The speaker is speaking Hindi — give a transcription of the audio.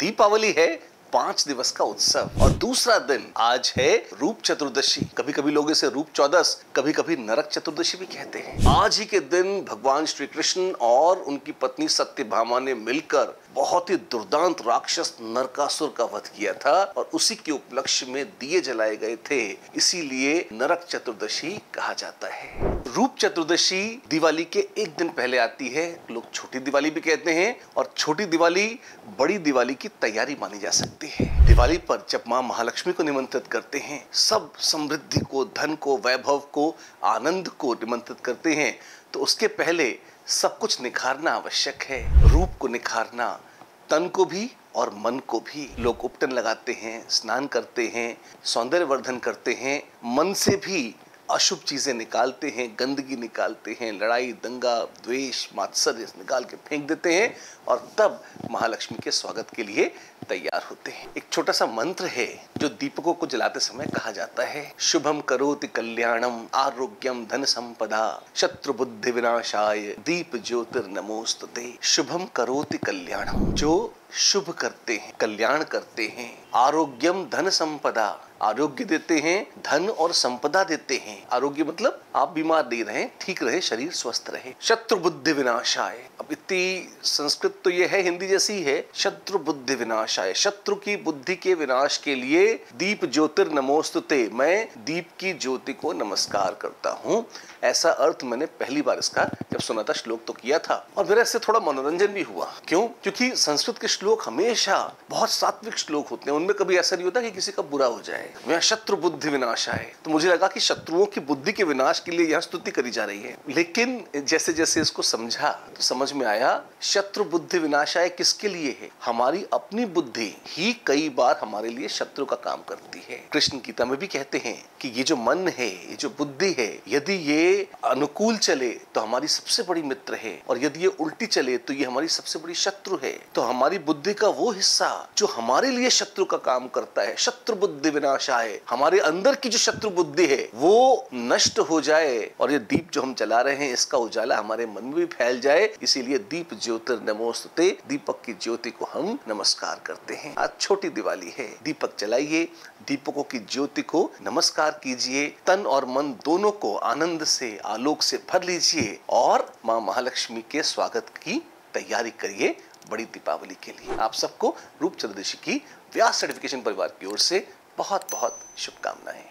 दीपावली है 5 दिवस का उत्सव और दूसरा दिन आज है रूप चतुर्दशी। कभी कभी लोग इसे रूप चौदस, कभी कभी नरक चतुर्दशी भी कहते हैं। आज ही के दिन भगवान श्री कृष्ण और उनकी पत्नी सत्यभामा ने मिलकर बहुत ही दुर्दांत राक्षस नरकासुर का वध किया था और उसी के उपलक्ष्य में दिए जलाए गए थे, इसीलिए नरक चतुर्दशी कहा जाता है। रूप चतुर्दशी दिवाली के एक दिन पहले आती है। लोग छोटी दिवाली भी कहते हैं और छोटी दिवाली बड़ी दिवाली की तैयारी मानी जा सकती है। दिवाली पर जब मां महालक्ष्मी को निमंत्रित करते हैं, सब समृद्धि को, धन को, वैभव को, आनंद को निमंत्रित करते हैं, तो उसके पहले सब कुछ निखारना आवश्यक है। रूप को निखारना, तन को भी और मन को भी। लोग उपटन लगाते हैं, स्नान करते हैं, सौंदर्यवर्धन करते हैं, मन से भी अशुभ चीजें निकालते हैं, गंदगी निकालते हैं, लड़ाई, दंगा, द्वेष, मात्सर्य निकाल के फेंक देते हैं और तब महालक्ष्मी के स्वागत के लिए तैयार होते हैं। एक छोटा सा मंत्र है जो दीपकों को जलाते समय कहा जाता है। शुभम करोति कल्याणम आरोग्यम धन संपदा शत्रु बुद्धि विनाशाय दीप ज्योतिर्नमोस्तुते। शुभम करोति कल्याणम, जो शुभ करते हैं, कल्याण करते हैं, आरोग्यम धन संपदा, आरोग्य देते हैं, धन और संपदा देते हैं। आरोग्य मतलब आप बीमार नहीं रहे, ठीक रहे, शरीर स्वस्थ रहे। शत्रु बुद्धि विनाशाय, अब इतनी संस्कृत तो ये है, हिंदी जैसी है। शत्रु बुद्धि विनाशाय, शत्रु की बुद्धि के विनाश के लिए दीप ज्योतिर्नमोस्तुते, मैं दीप की ज्योति को नमस्कार करता हूँ। ऐसा अर्थ मैंने पहली बार इसका जब सुना था, श्लोक तो किया था और मेरा इससे थोड़ा मनोरंजन भी हुआ। क्यों? क्योंकि संस्कृत के श्लोक हमेशा बहुत सात्विक श्लोक होते हैं, उनमें कभी ऐसा नहीं होता कि किसी का बुरा हो जाए। मैं शत्रु बुद्धि विनाशाय, तो मुझे लगा कि शत्रुओं की बुद्धि के विनाश के लिए यह स्तुति करी जा रही है, लेकिन जैसे जैसे इसको समझा तो समझ में आया शत्रु बुद्धि विनाशाय किसके लिए है? हमारी अपनी बुद्धि ही कई बार हमारे लिए शत्रु का काम करती है। कृष्ण गीता में भी कहते हैं कि ये जो मन है, ये जो बुद्धि है, यदि ये अनुकूल चले तो हमारी सबसे बड़ी मित्र है और यदि ये उल्टी चले तो ये हमारी सबसे बड़ी शत्रु है। तो हमारी बुद्धि का वो हिस्सा जो हमारे लिए शत्रु का काम करता है, शत्रु बुद्धि विनाशाय, हमारे अंदर की जो शत्रु बुद्धि है वो नष्ट हो जाए और ये दीप जो हम जला रहे हैं इसका उजाला हमारे मन में भी फैल जाए। इसीलिए दीप ज्योतिर्नमोस्तुते, दीपक की ज्योति को हम नमस्कार करते हैं। आज छोटी दिवाली है, दीपक जलाइए, दीपकों की ज्योति को नमस्कार कीजिए, तन और मन दोनों को आनंद से, आलोक से भर लीजिए और मां महालक्ष्मी के स्वागत की तैयारी करिए बड़ी दीपावली के लिए। आप सबको रूप चतुर्दशी की व्यास सर्टिफिकेशन परिवार की ओर से बहुत बहुत शुभकामनाएं।